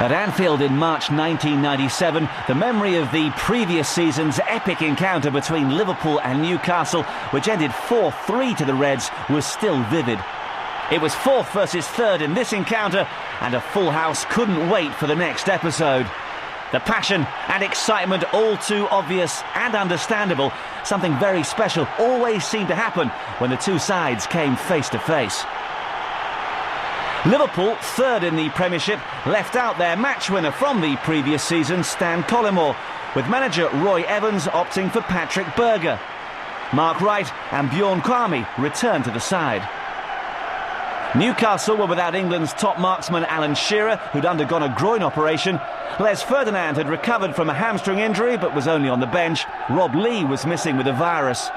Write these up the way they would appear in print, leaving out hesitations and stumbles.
At Anfield in March 1997, the memory of the previous season's epic encounter between Liverpool and Newcastle, which ended 4-3 to the Reds, was still vivid. It was fourth versus third in this encounter, and a full house couldn't wait for the next episode. The passion and excitement, all too obvious and understandable. Something very special always seemed to happen when the two sides came face to face. Liverpool, third in the Premiership, left out their match winner from the previous season, Stan Collymore, with manager Roy Evans opting for Patrick Berger. Mark Wright and Bjorn Kwame returned to the side. Newcastle were without England's top marksman Alan Shearer, who'd undergone a groin operation. Les Ferdinand had recovered from a hamstring injury but was only on the bench. Rob Lee was missing with a virus.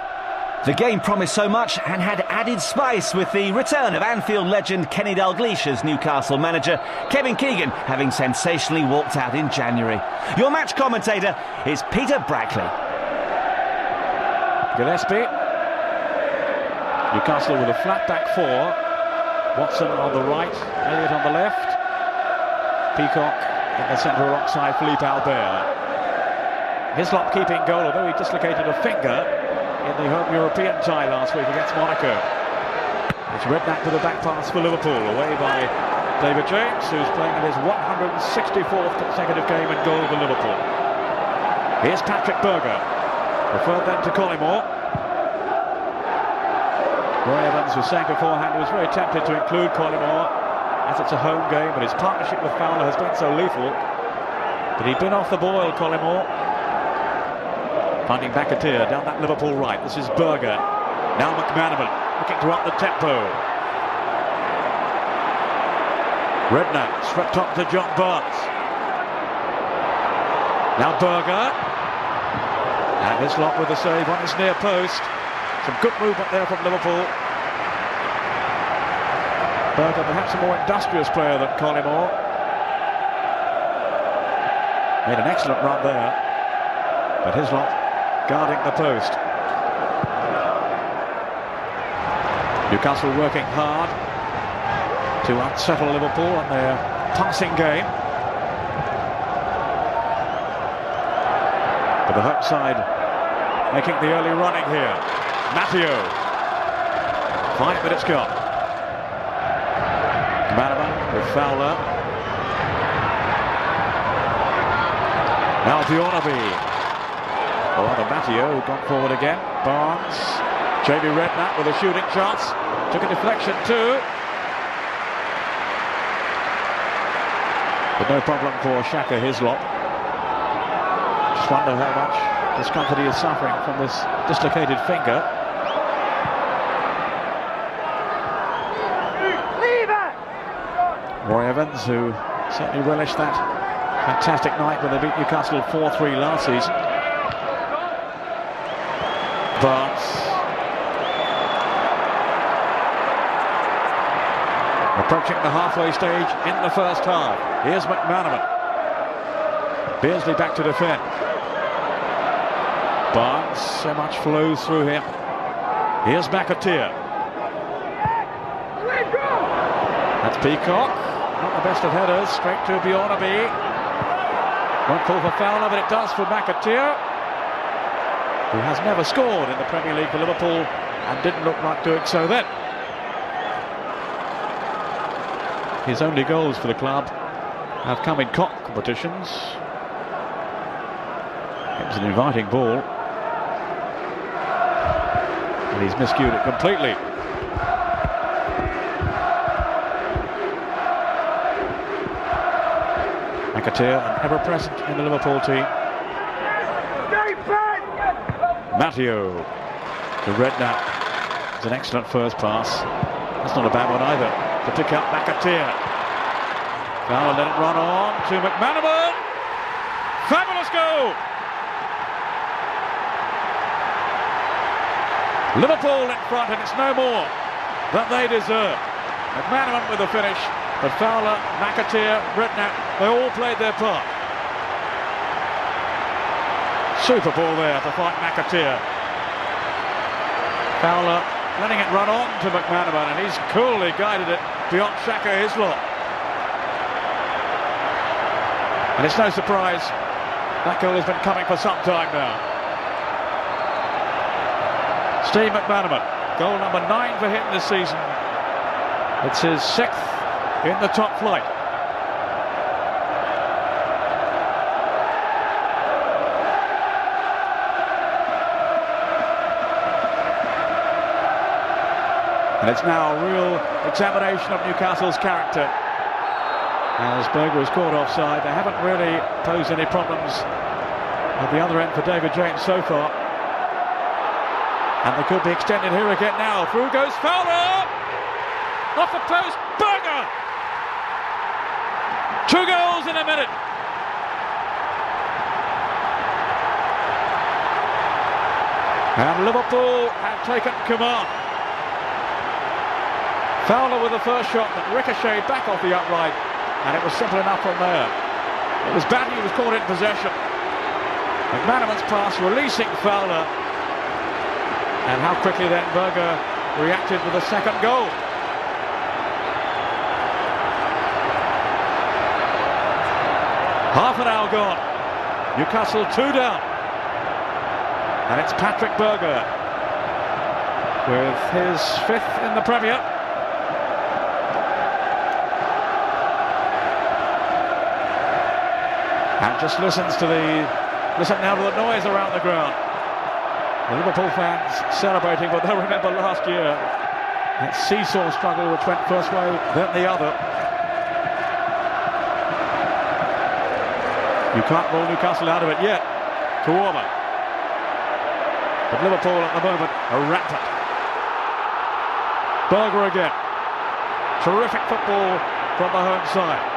The game promised so much and had added spice with the return of Anfield legend Kenny Dalglish as Newcastle manager, Kevin Keegan having sensationally walked out in January. Your match commentator is Peter Brackley. Gillespie. Newcastle with a flat back four. Watson on the right, Elliott on the left. Peacock in the centre alongside Philippe Albert. Hislop keeping goal, although he dislocated a finger in the home European tie last week against Monaco. It's Redknapp to the back pass for Liverpool, away by David James, who's playing in his 164th consecutive game in goal for Liverpool. Here's Patrick Berger, referred then to Collymore. Roy Evans was saying beforehand he was very tempted to include Collymore as it's a home game, but his partnership with Fowler has been so lethal. But he'd been off the boil, Collymore. Finding McAteer down that Liverpool right. This is Berger. Now McManaman looking to up the tempo. Redknapp swept up to John Barnes. Now Berger. And Hislop with the save on his near post. Some good movement there from Liverpool. Berger perhaps a more industrious player than Collymore. Made an excellent run there. But Hislop guarding the post. Newcastle working hard to unsettle Liverpool on their passing game. But the home side making the early running here. Matteo. 5 minutes gone. Manaman with Fowler. Now Bjornaby. Oh, the Matteo who gone forward again. Barnes. Jamie Redknapp with a shooting chance. Took a deflection too. But no problem for Shaka Hislop. Just wonder how much discomfort he is suffering from this dislocated finger. Roy Evans, who certainly relished that fantastic night when they beat Newcastle 4-3 last season. Barnes. Approaching the halfway stage in the first half. Here's McManaman. Beardsley back to defend. Barnes, so much flows through him. Here's McAteer. That's Peacock. Not the best of headers. Straight to Bjornaby. Won't call for Fowler, but it does for McAteer, who has never scored in the Premier League for Liverpool and didn't look like doing so then. His only goals for the club have come in cup competitions. It was an inviting ball, and he's miscued it completely. McAteer, an ever-present in the Liverpool team. Matteo to Redknapp. It's an excellent first pass. That's not a bad one either. To pick up McAteer. Fowler let it run on to McManaman. Fabulous goal! Liverpool in front, and it's no more than they deserve. McManaman with the finish, but Fowler, McAteer, Redknapp, they all played their part. Super ball there to fight McAteer. Fowler letting it run on to McManaman, and he's coolly guided it beyond Shaka Hislop. And it's no surprise that goal has been coming for some time now. Steve McManaman, goal number 9 for him this season. It's his 6th in the top flight. And it's now a real examination of Newcastle's character. As Berger is caught offside, they haven't really posed any problems at the other end for David James so far. And they could be extended here again now. Through goes Fowler! Off the post, Berger! 2 goals in a minute. And Liverpool have taken command. Fowler with the first shot that ricocheted back off the upright, and it was simple enough from there. It was Batty who was caught in possession. McManaman's pass releasing Fowler, and how quickly then Berger reacted with the second goal. Half an hour gone. Newcastle 2 down. And it's Patrick Berger with his 5th in the Premier. And just listen now to the noise around the ground. The Liverpool fans celebrating, but they'll remember last year that seesaw struggle which went first way, then the other. You can't rule Newcastle out of it yet. Kawama. But Liverpool at the moment are rampant. Berger again. Terrific football from the home side.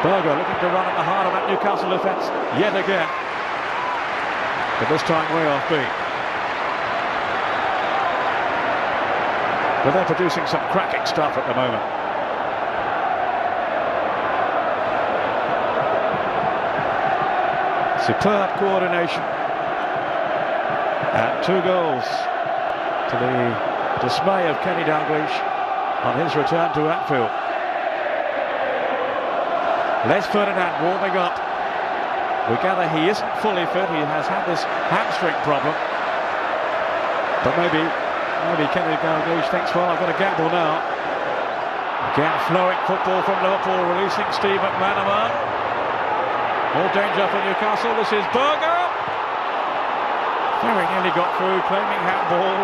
Berger looking to run at the heart of that Newcastle defence yet again. But this time way off beat. But they're producing some cracking stuff at the moment. Superb coordination. And 2 goals to the dismay of Kenny Dalglish on his return to Anfield. Les Ferdinand warming up. We gather he isn't fully fit. He has had this hamstring problem. But maybe Kenny Dalglish thinks, well, I've got to gamble now. Again, flowing football from Liverpool, releasing Steve McManaman. More danger for Newcastle. This is Berger. Very nearly got through, claiming handball.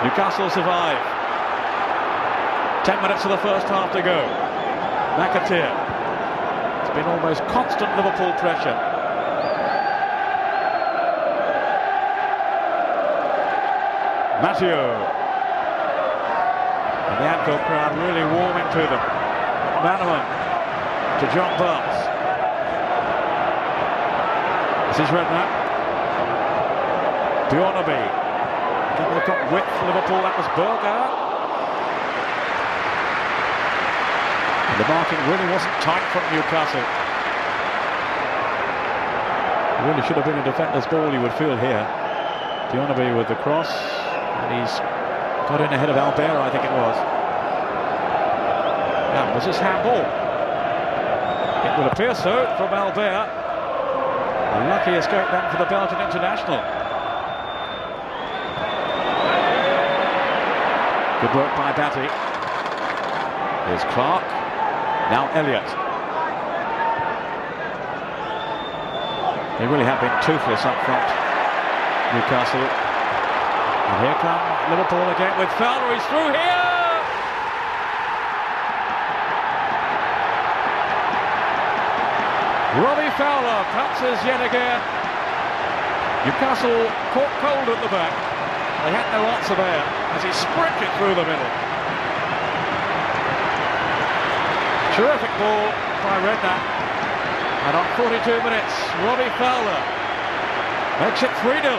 Newcastle survive. 10 minutes of the first half to go. McAteer. It's been almost constant Liverpool pressure. Matteo. And the Anfield crowd really warming to them. Manaman to John Barnes. This is Redknapp. Bjornaby. Again, they've got width for Liverpool. That was Berger. And the marking really wasn't tight from Newcastle. It really should have been a defender's ball, you would feel here. Bjornaby with the cross. And he's got in ahead of Albert, I think it was. Now, was this handball? It will appear so from Albert. A lucky escape then for the Belgian international. Good work by Batty. Here's Clark. Now Elliott. They really have been toothless up front, Newcastle. And here come Liverpool again with Fowler. He's through here! Robbie Fowler pounces yet again. Newcastle caught cold at the back. They had no answer there as he sprinted through the middle. Terrific ball by Redknapp. And on 42 minutes, Robbie Fowler makes it 3-0.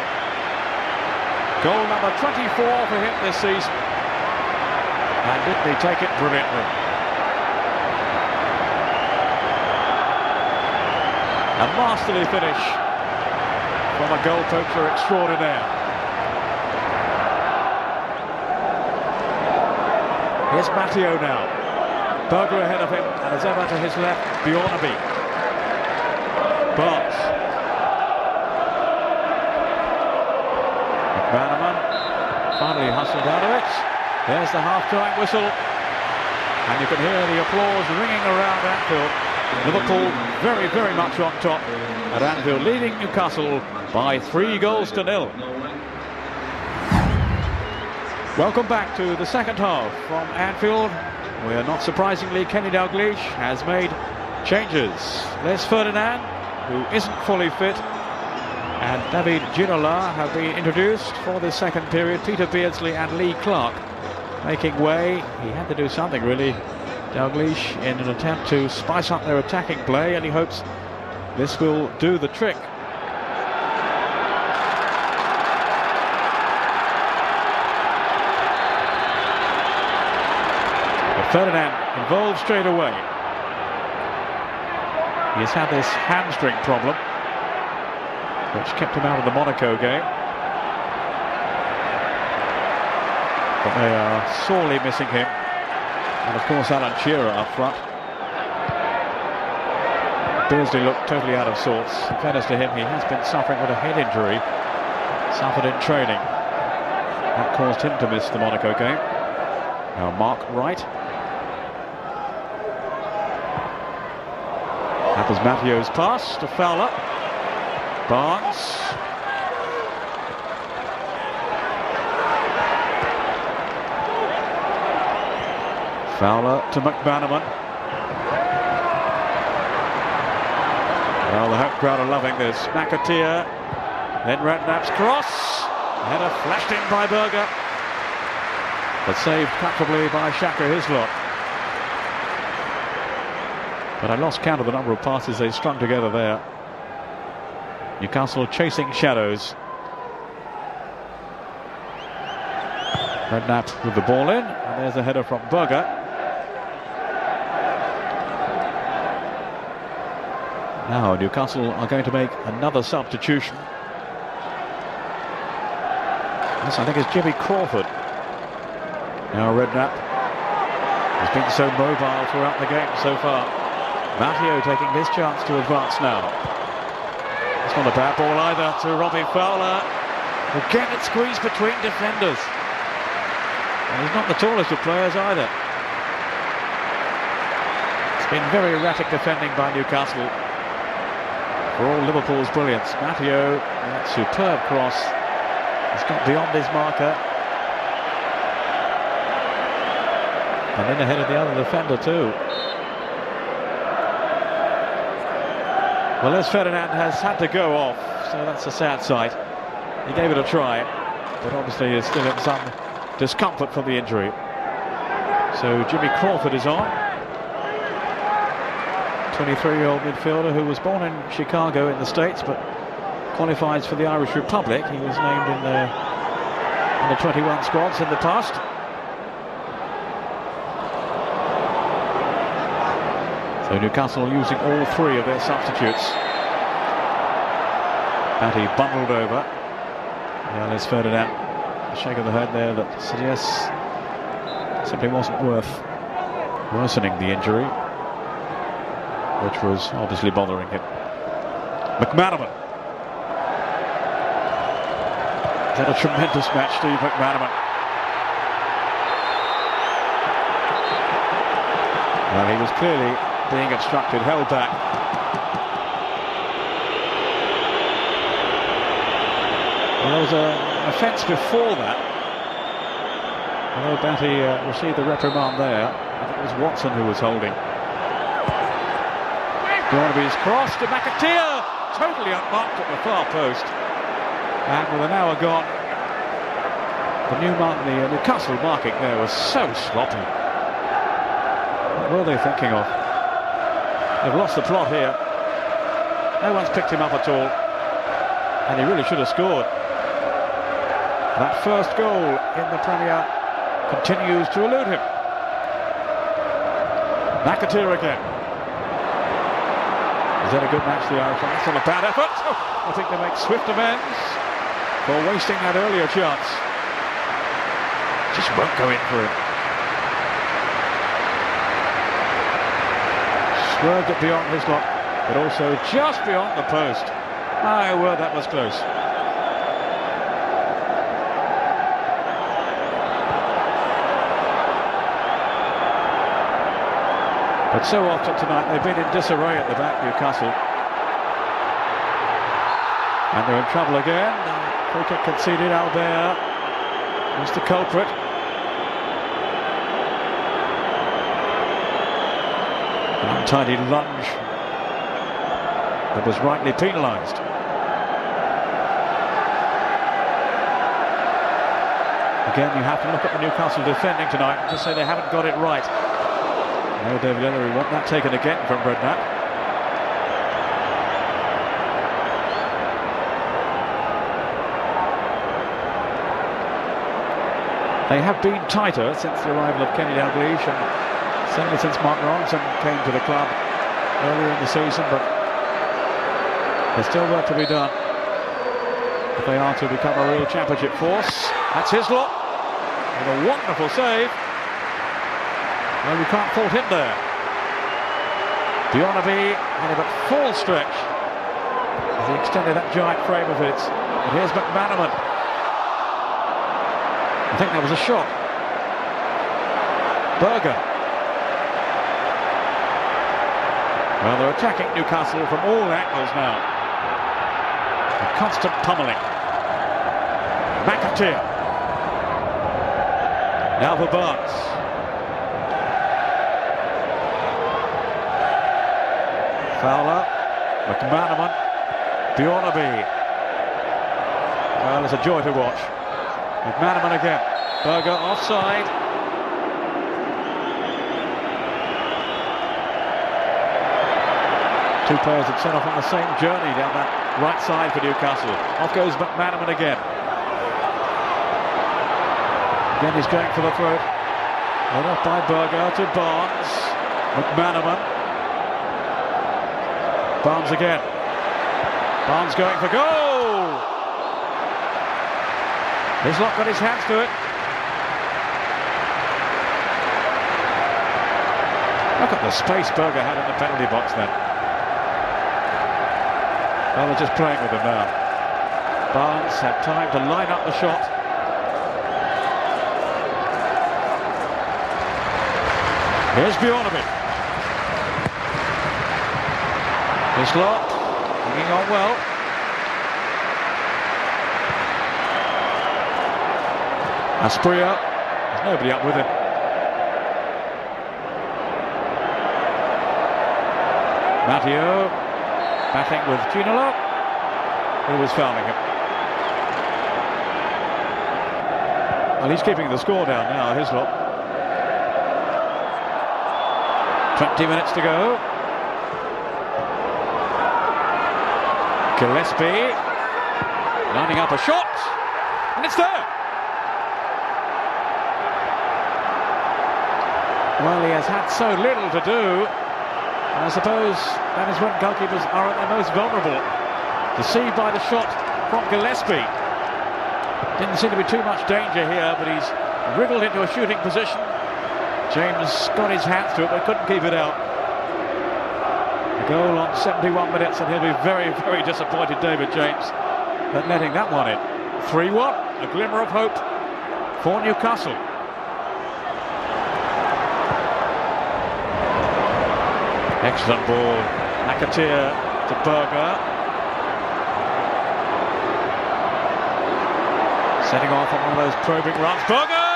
Goal number 24 for him this season. And didn't he take it brilliantly? A masterly finish from a goal poacher extraordinaire. Here's Matteo now. Berger ahead of him, and as ever to his left, Bjornaby. Barnes. McManaman finally hustled out of it. There's the half-time whistle. And you can hear the applause ringing around Anfield. Liverpool very, very much on top at Anfield, leading Newcastle by 3-0. Welcome back to the second half from Anfield, where not surprisingly Kenny Dalglish has made changes. Les Ferdinand, who isn't fully fit, and David Ginola have been introduced for the second period. Peter Beardsley and Lee Clark making way. He had to do something really, Dalglish, in an attempt to spice up their attacking play, and he hopes this will do the trick. Ferdinand involved straight away. He's had this hamstring problem, which kept him out of the Monaco game. But they are sorely missing him. And of course Alan Shearer up front. Beardsley looked totally out of sorts. In fairness to him, he has been suffering with a head injury, suffered in training. That caused him to miss the Monaco game. Now Mark Wright. That was Matthieu's pass to Fowler. Barnes. Fowler to McManaman. Well, the home crowd are loving this. McAteer. Then Redknapp's cross. Header flashed in by Berger, but saved comfortably by Shaka Hislop. But I lost count of the number of passes they strung together there. Newcastle chasing shadows. Redknapp with the ball in, and there's a header from Berger. Now Newcastle are going to make another substitution. This, I think, is Jimmy Crawford. Now Redknapp has been so mobile throughout the game so far. Matthieu taking his chance to advance now. It's not a bad ball either to Robbie Fowler. Again, it's squeezed between defenders. And he's not the tallest of players either. It's been very erratic defending by Newcastle. For all Liverpool's brilliance, Matthieu, that superb cross, has got beyond his marker. And in ahead of the other defender too. Well, Les Ferdinand has had to go off, so that's a sad sight. He gave it a try, but obviously is still in some discomfort from the injury. So Jimmy Crawford is on. 23-year-old midfielder who was born in Chicago in the States, but qualifies for the Irish Republic. He was named in the under 21 squads in the past. So Newcastle using all three of their substitutes. Batty bundled over. Les Ferdinand, a shake of the head there that suggests simply wasn't worth worsening the injury, which was obviously bothering him. McManaman. He's had a tremendous match, Steve McManaman. Well, he was clearly being obstructed, held back. Well, there was an offence before that. Although Batty received the reprimand there, I think it was Watson who was holding. Bjornaby's cross to McAteer, totally unmarked at the far post. And with an hour gone, the Newcastle marking there was so sloppy. What were they thinking of? They've lost the plot here. No one's picked him up at all. And he really should have scored. That first goal in the Premier continues to elude him. McAteer again. Is that a good match, the Irish? That's not a bad effort. Oh, I think they make swift amends for wasting that earlier chance. Just won't go in for him. Swerved it beyond Hislop, but also just beyond the post. My word, that was close. But so often tonight they've been in disarray at the back, Newcastle. And they're in trouble again. Free kick conceded. Albert was the culprit. An untidy lunge that was rightly penalised. Again, you have to look at the Newcastle defending tonight and just say they haven't got it right. No, David Ellery want that taken again from Redknapp. They have been tighter since the arrival of Kenny Dalglish, and certainly since Mark Ronson came to the club earlier in the season, but there's still work to be done if they are to become a real championship force. That's Hislop with a wonderful save. Well, you can't fault him there. Bionaby had him at full stretch as he extended that giant frame of his. And here's McManaman. I think that was a shot. Berger. Well, they're attacking Newcastle from all angles now. A constant pummeling. McAteer. Now for Barnes. Fowler, McManaman, Bionaby. Well, it's a joy to watch. McManaman again. Berger offside. Two players had set off on the same journey down that right side for Newcastle. Off goes McManaman again. Again, he's going for the throat. Led off by Berger to Barnes. McManaman. Barnes again. Barnes going for goal! Hislop got his hands to it. Look at the space Berger had in the penalty box then. Well, they're just playing with him now. Barnes had time to line up the shot. Here's Bionaby. Hislop hanging on well. Aspria, there's nobody up with him. Matteo battling with Ginolo, who was fouling him. Well, he's keeping the score down now, Hislop. 20 minutes to go. Gillespie lining up a shot, and it's there. Well, he has had so little to do, and I suppose that is when goalkeepers are at their most vulnerable. Deceived by the shot from Gillespie. Didn't seem to be too much danger here, but he's wriggled into a shooting position. James got his hands to it, but couldn't keep it out. A goal on 71 minutes, and he'll be very, very disappointed, David James, at letting that one in. 3-1, a glimmer of hope for Newcastle. Excellent ball. McAteer to Berger. Setting off on one of those probing runs. Berger!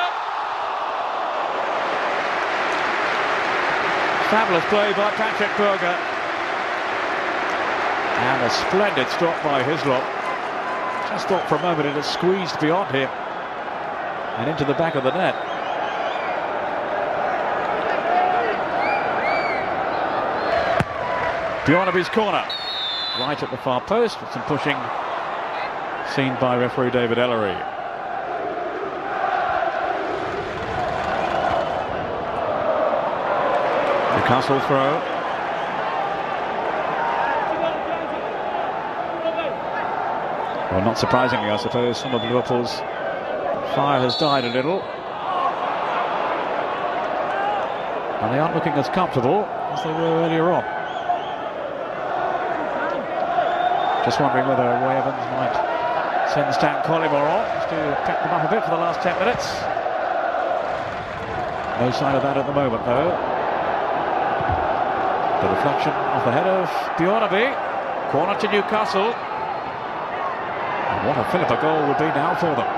Fabulous play by Patrick Berger. And a splendid stop by Hislop. Just thought for a moment it had squeezed beyond him and into the back of the net. Bionaby's corner. Right at the far post with some pushing seen by referee David Ellery. Newcastle throw. Well, not surprisingly, I suppose, some of Liverpool's fire has died a little. And they aren't looking as comfortable. as they were earlier on. Just wondering whether Roy Evans might send Stan Collymore on just to pep them up a bit for the last 10 minutes. No sign of that at the moment, though. The deflection off the head of Bjornaby. Corner to Newcastle. And what a fillip a goal would be now for them.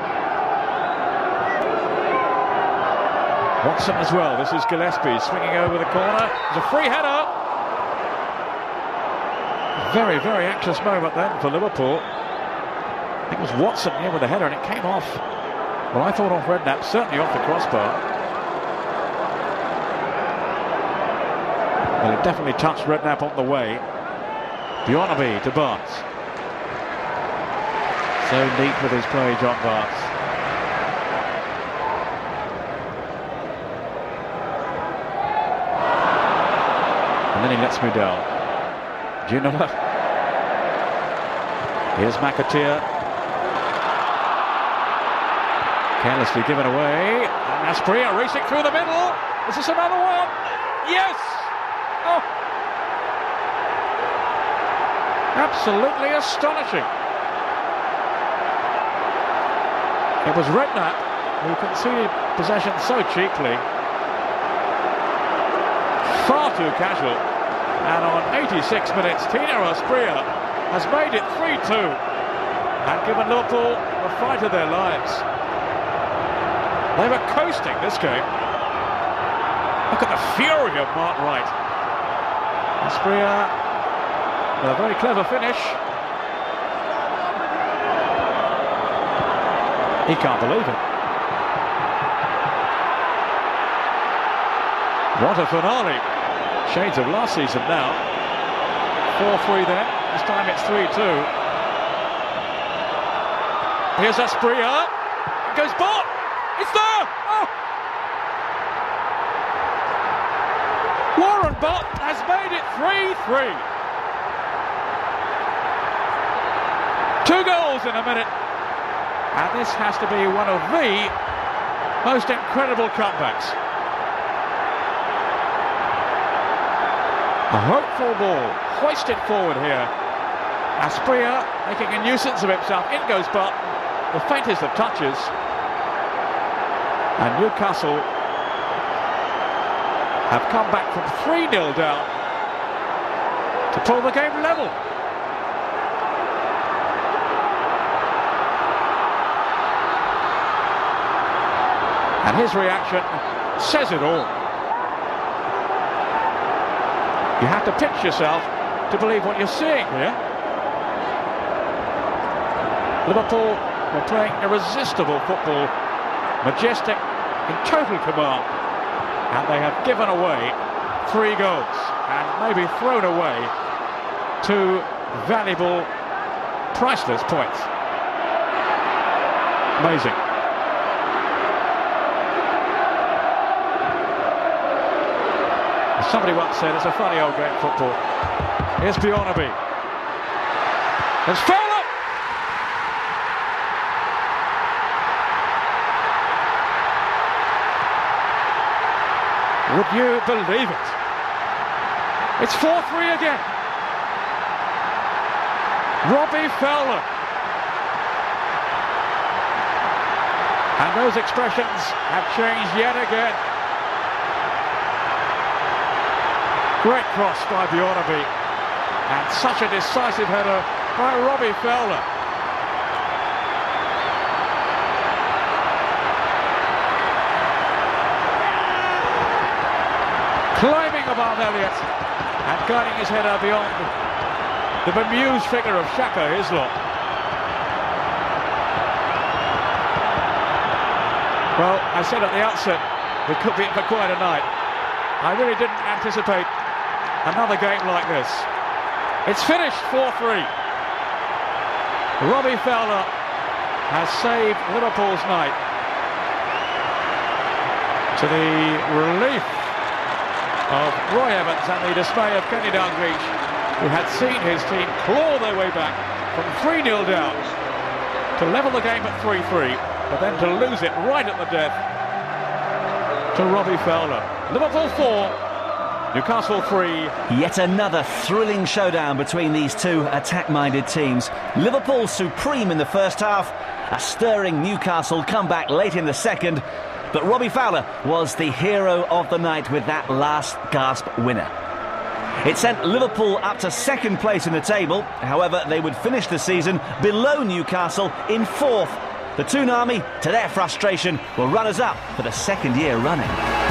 Watson as well. This is Gillespie swinging over the corner. There's a free header. Very, very anxious moment then for Liverpool. I think it was Watson here with the header and it came off. Well, I thought off Redknapp, certainly off the crossbar. Well, it definitely touched Redknapp on the way. Bjornaby to Barnes. So neat with his play, John Barnes. And then he lets me down. Ginola. Here's McAteer. Carelessly given away. And Asprilla racing through the middle. Is this another one? Yes! Oh! Absolutely astonishing. It was Redknapp who conceded possession so cheaply. Far too casual. And on 86 minutes, Tino Asprilla has made it 3-2 and given Liverpool the fight of their lives. They were coasting this game. Look at the fury of Mark Wright. Asprilla, a very clever finish. He can't believe it. What a finale. Shades of last season now. 4-3 then. This time it's 3-2. Here's Asprilla. It goes back. It's there! Oh! Warren Butt has made it 3-3. 2 goals in a minute. And this has to be one of the most incredible cutbacks. A hopeful ball, hoisted forward here. Asprilla making a nuisance of himself. In goes Butt, the faintest of touches. And Newcastle have come back from 3-0 down to pull the game level. And his reaction says it all. You have to pitch yourself to believe what you're seeing here. Liverpool were playing irresistible football, majestic, in total command, and they have given away 3 goals and maybe thrown away 2 valuable, priceless points. Amazing. As somebody once said, it's a funny old game, football. Here's Bjornaby. There's Fowler! Would you believe it? It's 4-3 again. Robbie Fowler. And those expressions have changed yet again. Great cross by Bjornaby. And such a decisive header by Robbie Fowler. Climbing above Elliott and guiding his header beyond the bemused figure of Shaka Hislop. Well, I said at the outset, it could be for quite a night. I really didn't anticipate another game like this. It's finished 4-3. Robbie Fowler has saved Liverpool's night, to the relief of Roy Evans and the dismay of Kenny Dalglish, who had seen his team claw their way back from 3-0 down to level the game at 3-3, but then to lose it right at the death to Robbie Fowler. Liverpool 4, Newcastle 3. Yet another thrilling showdown between these two attack-minded teams. Liverpool supreme in the first half, a stirring Newcastle comeback late in the second, but Robbie Fowler was the hero of the night with that last gasp winner. It sent Liverpool up to second place in the table. However, they would finish the season below Newcastle in fourth. The Toon Army, to their frustration, were runners-up for the second year running.